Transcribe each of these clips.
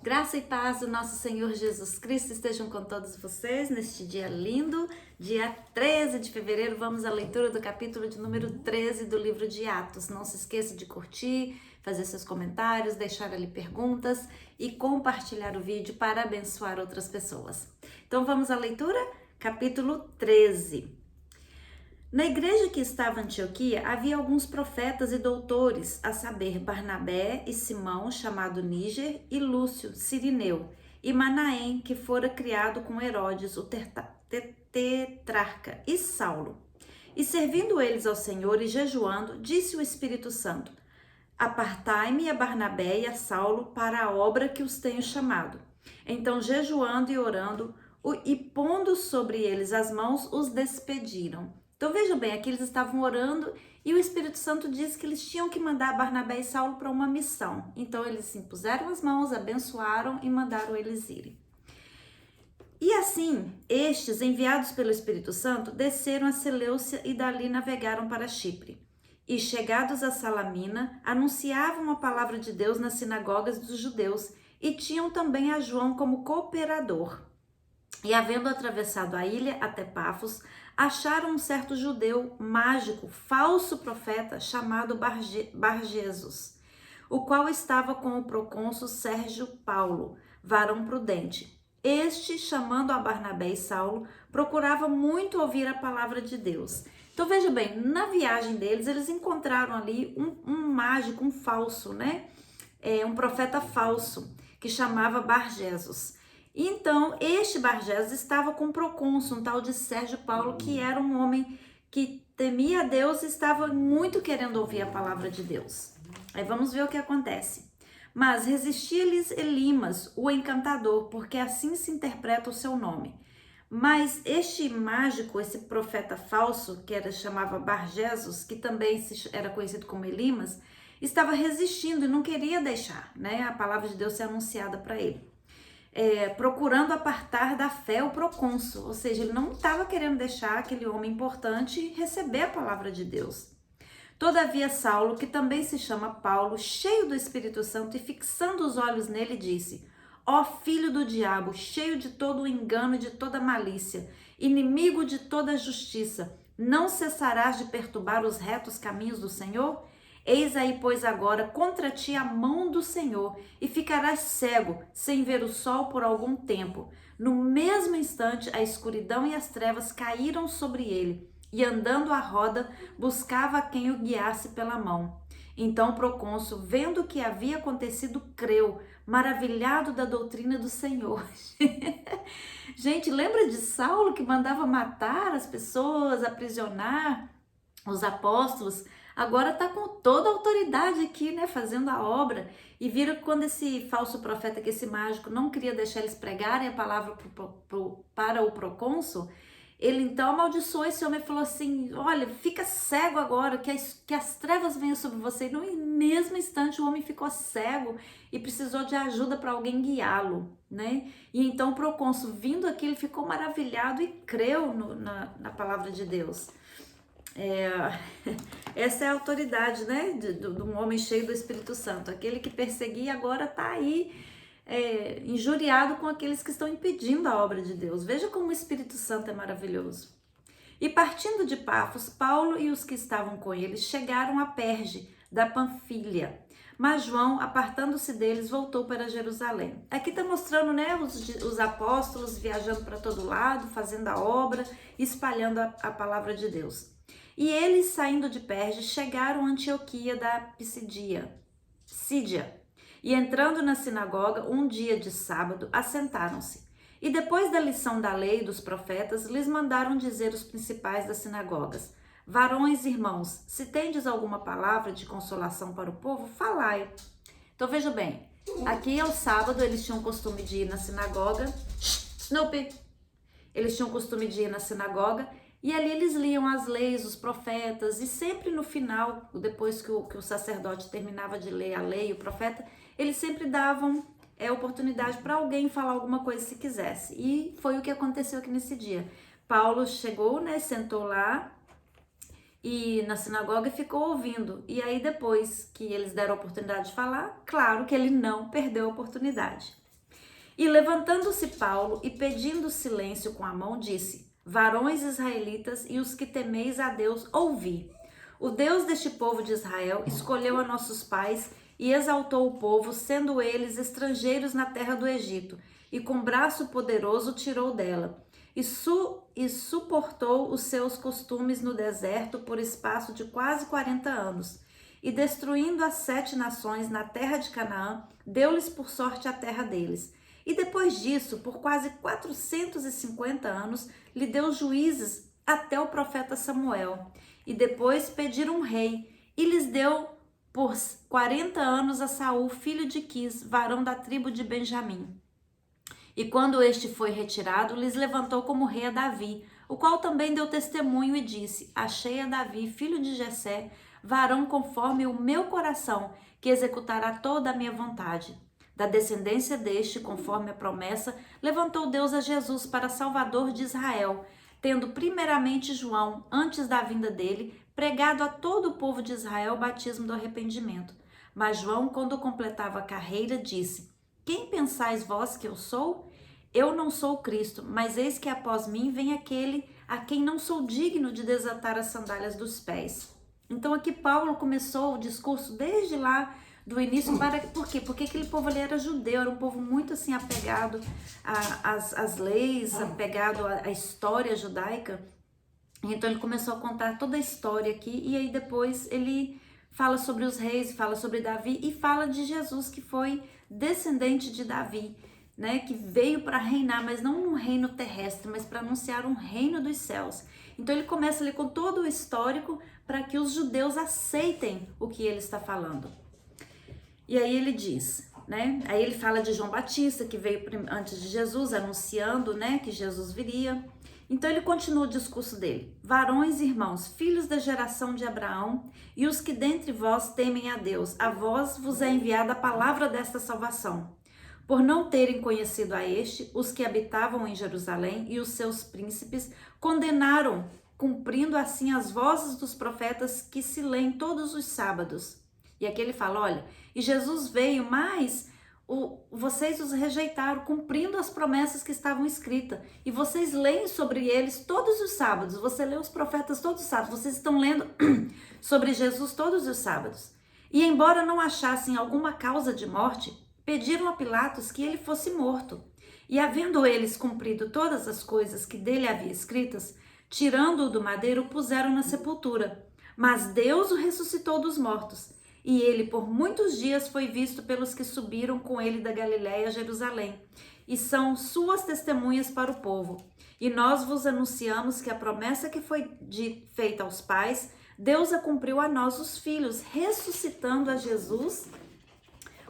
Graça e paz do nosso Senhor Jesus Cristo estejam com todos vocês neste dia lindo, dia 13 de fevereiro. Vamos à leitura do capítulo de número 13 do livro de Atos. Não se esqueça de curtir, fazer seus comentários, deixar ali perguntas e compartilhar o vídeo para abençoar outras pessoas. Então vamos à leitura, capítulo 13. Na igreja que estava em Antioquia, havia alguns profetas e doutores, a saber, Barnabé e Simão, chamado Níger, e Lúcio, Cirineu, e Manaém, que fora criado com Herodes, o tetrarca, e Saulo. E servindo eles ao Senhor e jejuando, disse o Espírito Santo: Apartai-me a Barnabé e a Saulo para a obra que os tenho chamado. Então, jejuando e orando, e pondo sobre eles as mãos, os despediram. Então veja bem, aqui eles estavam orando e o Espírito Santo disse que eles tinham que mandar Barnabé e Saulo para uma missão. Então eles impuseram as mãos, abençoaram e mandaram eles irem. E assim, estes, enviados pelo Espírito Santo, desceram a Seleucia e dali navegaram para Chipre. E chegados a Salamina, anunciavam a palavra de Deus nas sinagogas dos judeus e tinham também a João como cooperador. E havendo atravessado a ilha até Pafos, acharam um certo judeu mágico, falso profeta, chamado Barjesus, o qual estava com o procônsul Sérgio Paulo, varão prudente. Este, chamando a Barnabé e Saulo, procurava muito ouvir a palavra de Deus. Então veja bem, na viagem deles, eles encontraram ali um mágico, um falso, né? Um profeta falso, que chamava Barjesus. Então, este Barjesus estava com o procônsul, um tal de Sérgio Paulo, que era um homem que temia a Deus e estava muito querendo ouvir a palavra de Deus. Aí vamos ver o que acontece. Mas resistia-lhes Elimas, o encantador, porque assim se interpreta o seu nome. Mas este mágico, esse profeta falso, que chamava Barjesus, que também era conhecido como Elimas, estava resistindo e não queria deixar, né, a palavra de Deus ser anunciada para ele. Procurando apartar da fé o procônsul, ou seja, ele não estava querendo deixar aquele homem importante receber a palavra de Deus. Todavia Saulo, que também se chama Paulo, cheio do Espírito Santo e fixando os olhos nele, disse: Ó filho do diabo, cheio de todo o engano e de toda malícia, inimigo de toda justiça, não cessarás de perturbar os retos caminhos do Senhor? Eis aí, pois, agora contra ti a mão do Senhor, e ficarás cego, sem ver o sol por algum tempo. No mesmo instante, a escuridão e as trevas caíram sobre ele, e andando à roda, buscava quem o guiasse pela mão. Então o procônsul, vendo o que havia acontecido, creu, maravilhado da doutrina do Senhor. Gente, lembra de Saulo que mandava matar as pessoas, aprisionar os apóstolos? Agora está com toda a autoridade aqui, né, fazendo a obra. E viram que quando esse falso profeta, que esse mágico, não queria deixar eles pregarem a palavra para o procônsul, ele então amaldiçoou esse homem e falou assim: olha, fica cego agora, que as trevas venham sobre você. E no mesmo instante o homem ficou cego e precisou de ajuda para alguém guiá-lo, né? E então o procônsul, vindo aqui, ele ficou maravilhado e creu na palavra de Deus. Essa é a autoridade, né, de um homem cheio do Espírito Santo. Aquele que perseguia agora está aí injuriado com aqueles que estão impedindo a obra de Deus. Veja como o Espírito Santo é maravilhoso. E partindo de Pafos, Paulo e os que estavam com eles chegaram a Perge, da Panfilha. Mas João, apartando-se deles, voltou para Jerusalém. Aqui está mostrando, né, os apóstolos viajando para todo lado, fazendo a obra, espalhando a palavra de Deus. E eles, saindo de Perge, chegaram a Antioquia da Psídia. E entrando na sinagoga, um dia de sábado, assentaram-se. E depois da lição da lei e dos profetas, lhes mandaram dizer os principais das sinagogas: Varões, irmãos, se tendes alguma palavra de consolação para o povo, falai. Então veja bem, aqui é o sábado, eles tinham o costume de ir na sinagoga. Snoopy! Eles tinham o costume de ir na sinagoga. E ali eles liam as leis, os profetas, e sempre no final, depois que o sacerdote terminava de ler a lei, o profeta, eles sempre davam oportunidade para alguém falar alguma coisa se quisesse. E foi o que aconteceu aqui nesse dia. Paulo chegou, né, sentou lá e na sinagoga e ficou ouvindo. E aí depois que eles deram a oportunidade de falar, claro que ele não perdeu a oportunidade. E levantando-se Paulo e pedindo silêncio com a mão, disse: varões israelitas e os que temeis a Deus, ouvi. O Deus deste povo de Israel escolheu a nossos pais e exaltou o povo, sendo eles estrangeiros na terra do Egito, e com braço poderoso tirou dela, e suportou os seus costumes no deserto por espaço de quase 40 anos. E destruindo as 7 nações na terra de Canaã, deu-lhes por sorte a terra deles. E depois disso, por quase 450 anos, lhe deu juízes até o profeta Samuel. E depois pediram um rei, e lhes deu por 40 anos a Saul, filho de Quis, varão da tribo de Benjamim. E quando este foi retirado, lhes levantou como rei a Davi, o qual também deu testemunho e disse: achei a Davi, filho de Jessé, varão conforme o meu coração, que executará toda a minha vontade. Da descendência deste, conforme a promessa, levantou Deus a Jesus para Salvador de Israel, tendo primeiramente João, antes da vinda dele, pregado a todo o povo de Israel o batismo do arrependimento. Mas João, quando completava a carreira, disse: quem pensais vós que eu sou? Eu não sou o Cristo, mas eis que após mim vem aquele a quem não sou digno de desatar as sandálias dos pés. Então aqui Paulo começou o discurso desde lá do início. Por quê? Porque aquele povo ali era judeu, era um povo muito assim apegado às leis, apegado à história judaica. Então ele começou a contar toda a história aqui, e aí depois ele fala sobre os reis, fala sobre Davi e fala de Jesus, que foi descendente de Davi, né, que veio para reinar, mas não um reino terrestre, mas para anunciar um reino dos céus. Então ele começa ali com todo o histórico para que os judeus aceitem o que ele está falando. E aí ele diz, né, aí ele fala de João Batista, que veio antes de Jesus, anunciando, né, que Jesus viria. Então ele continua o discurso dele: varões e irmãos, filhos da geração de Abraão, e os que dentre vós temem a Deus, a vós vos é enviada a palavra desta salvação. Por não terem conhecido a este, os que habitavam em Jerusalém e os seus príncipes condenaram, cumprindo assim as vozes dos profetas que se leem todos os sábados. E aqui ele fala: olha, e Jesus veio, mas vocês os rejeitaram, cumprindo as promessas que estavam escritas. E vocês leem sobre eles todos os sábados. Você lê os profetas todos os sábados. Vocês estão lendo sobre Jesus todos os sábados. E embora não achassem alguma causa de morte, pediram a Pilatos que ele fosse morto. E havendo eles cumprido todas as coisas que dele havia escritas, tirando-o do madeiro, o puseram na sepultura. Mas Deus o ressuscitou dos mortos. E ele por muitos dias foi visto pelos que subiram com ele da Galiléia a Jerusalém, e são suas testemunhas para o povo. E nós vos anunciamos que a promessa que foi feita aos pais, Deus a cumpriu a nós, os filhos, ressuscitando a Jesus,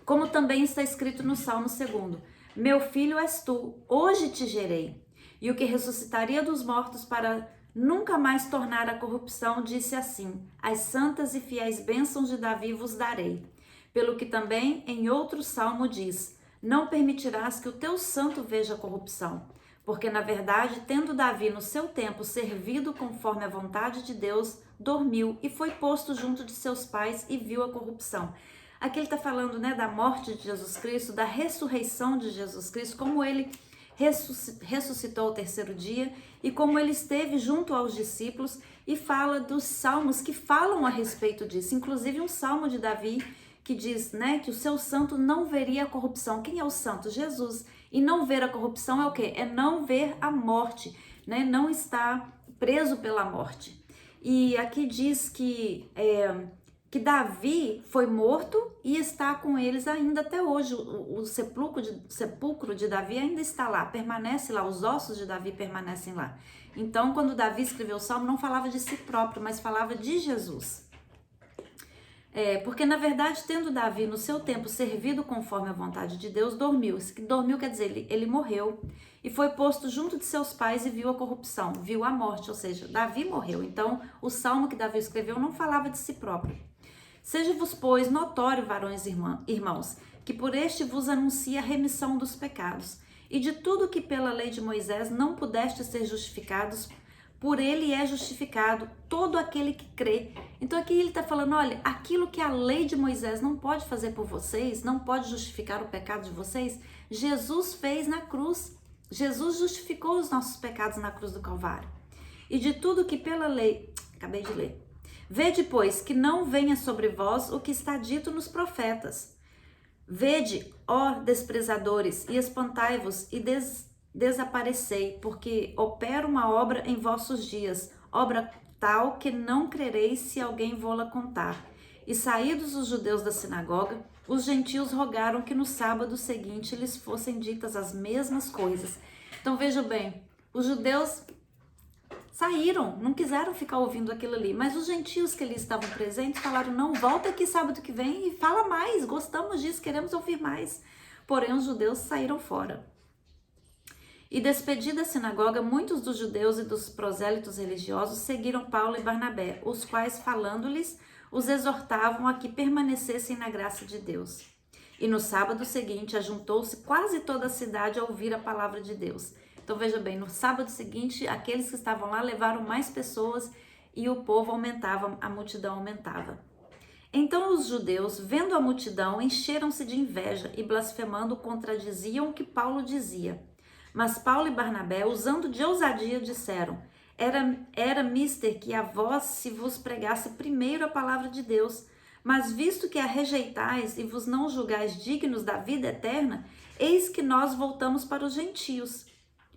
como também está escrito no Salmo 2: meu filho és tu, hoje te gerei. E o que ressuscitaria dos mortos para nunca mais tornar a corrupção, disse assim: as santas e fiéis bênçãos de Davi vos darei. Pelo que também em outro salmo diz: não permitirás que o teu santo veja corrupção. Porque na verdade, tendo Davi no seu tempo servido conforme a vontade de Deus, dormiu e foi posto junto de seus pais e viu a corrupção. Aqui ele está falando, né, da morte de Jesus Cristo, da ressurreição de Jesus Cristo, como ele ressuscitou ao terceiro dia e como ele esteve junto aos discípulos, e fala dos salmos que falam a respeito disso, inclusive um salmo de Davi que diz, né, que o seu santo não veria a corrupção. Quem é o santo? Jesus. E não ver a corrupção é o quê? É não ver a morte, né? Não estar preso pela morte. E aqui diz que Davi foi morto e está com eles ainda até hoje. O sepulcro de Davi ainda está lá, permanece lá, os ossos de Davi permanecem lá. Então, quando Davi escreveu o Salmo, não falava de si próprio, mas falava de Jesus. Porque, na verdade, tendo Davi no seu tempo servido conforme a vontade de Deus, dormiu. Dormiu quer dizer, ele morreu e foi posto junto de seus pais e viu a corrupção, viu a morte, ou seja, Davi morreu. Então, o Salmo que Davi escreveu não falava de si próprio. Seja-vos, pois, notório, varões e irmãos, que por este vos anuncia a remissão dos pecados, e de tudo que pela lei de Moisés não pudeste ser justificados, por ele é justificado todo aquele que crê. Então aqui ele está falando, olha, aquilo que a lei de Moisés não pode fazer por vocês, não pode justificar o pecado de vocês, Jesus fez na cruz. Jesus justificou os nossos pecados na cruz do Calvário. E de tudo que pela lei, acabei de ler, vede, pois, que não venha sobre vós o que está dito nos profetas. Vede, ó desprezadores, e espantai-vos e desaparecei, porque opero uma obra em vossos dias, obra tal que não crereis se alguém vô-la contar. E saídos os judeus da sinagoga, os gentios rogaram que no sábado seguinte lhes fossem ditas as mesmas coisas. Então vejam bem, os judeus saíram, não quiseram ficar ouvindo aquilo ali, mas os gentios que ali estavam presentes falaram, não, volta aqui sábado que vem e fala mais, gostamos disso, queremos ouvir mais. Porém os judeus saíram fora. E despedida a sinagoga, muitos dos judeus e dos prosélitos religiosos seguiram Paulo e Barnabé, os quais, falando-lhes, os exortavam a que permanecessem na graça de Deus. E no sábado seguinte, ajuntou-se quase toda a cidade a ouvir a palavra de Deus. Então veja bem, no sábado seguinte, aqueles que estavam lá levaram mais pessoas e o povo aumentava, a multidão aumentava. Então os judeus, vendo a multidão, encheram-se de inveja e blasfemando contradiziam o que Paulo dizia. Mas Paulo e Barnabé, usando de ousadia, disseram, era mister que a vós se vos pregasse primeiro a palavra de Deus, mas visto que a rejeitais e vos não julgais dignos da vida eterna, eis que nós voltamos para os gentios.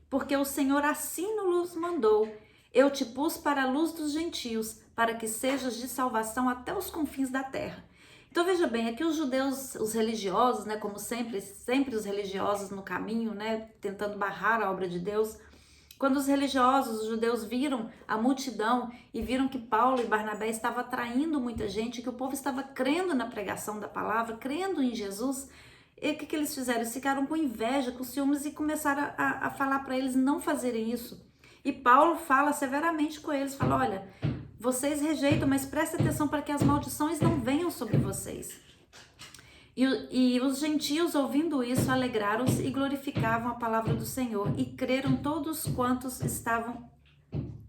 Porque o Senhor assim nos mandou, eu te pus para a luz dos gentios, para que sejas de salvação até os confins da terra. Então veja bem, aqui os judeus, os religiosos, né, como sempre os religiosos no caminho, né, tentando barrar a obra de Deus, quando os religiosos, os judeus viram a multidão e viram que Paulo e Barnabé estavam atraindo muita gente, que o povo estava crendo na pregação da palavra, crendo em Jesus, e o que eles fizeram? Eles ficaram com inveja, com ciúmes e começaram a falar para eles não fazerem isso. E Paulo fala severamente com eles, fala, olha, vocês rejeitam, mas prestem atenção para que as maldições não venham sobre vocês. E os gentios, ouvindo isso, alegraram-se e glorificavam a palavra do Senhor e creram todos quantos estavam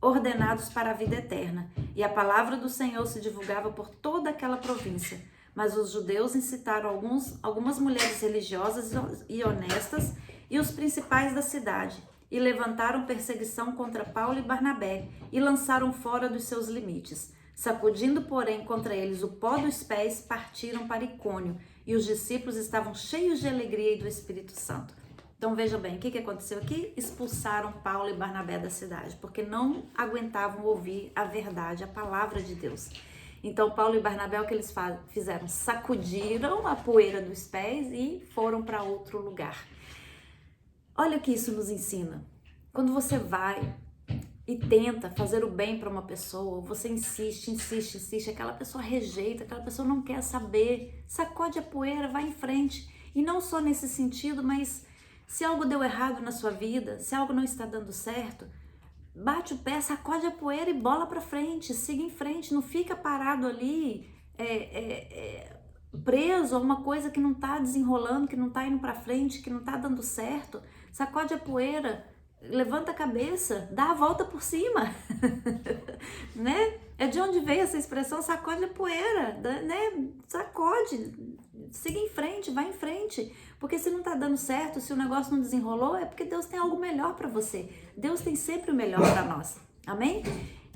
ordenados para a vida eterna. E a palavra do Senhor se divulgava por toda aquela província. Mas os judeus incitaram algumas mulheres religiosas e honestas e os principais da cidade, e levantaram perseguição contra Paulo e Barnabé, e lançaram fora dos seus limites. Sacudindo, porém, contra eles o pó dos pés, partiram para Icônio, e os discípulos estavam cheios de alegria e do Espírito Santo. Então veja bem, o que aconteceu aqui? Expulsaram Paulo e Barnabé da cidade, porque não aguentavam ouvir a verdade, a palavra de Deus. Então Paulo e Barnabé, o que eles fizeram? Sacudiram a poeira dos pés e foram para outro lugar. Olha o que isso nos ensina. Quando você vai e tenta fazer o bem para uma pessoa, você insiste, aquela pessoa rejeita, aquela pessoa não quer saber, sacode a poeira, vai em frente. E não só nesse sentido, mas se algo deu errado na sua vida, se algo não está dando certo, bate o pé, sacode a poeira e bola para frente, siga em frente, não fica parado ali, preso a uma coisa que não está desenrolando, que não está indo para frente, que não está dando certo. Sacode a poeira, levanta a cabeça, dá a volta por cima, né? É de onde veio essa expressão, sacode a poeira, né? Sacode, siga em frente, vai em frente, porque se não está dando certo, se o negócio não desenrolou, é porque Deus tem algo melhor para você. Deus tem sempre o melhor para nós, amém?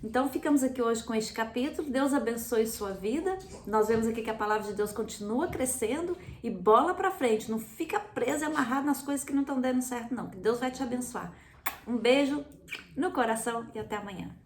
Então ficamos aqui hoje com este capítulo. Deus abençoe sua vida. Nós vemos aqui que a palavra de Deus continua crescendo e bola para frente. Não fica preso e amarrado nas coisas que não estão dando certo não, que Deus vai te abençoar. Um beijo no coração e até amanhã.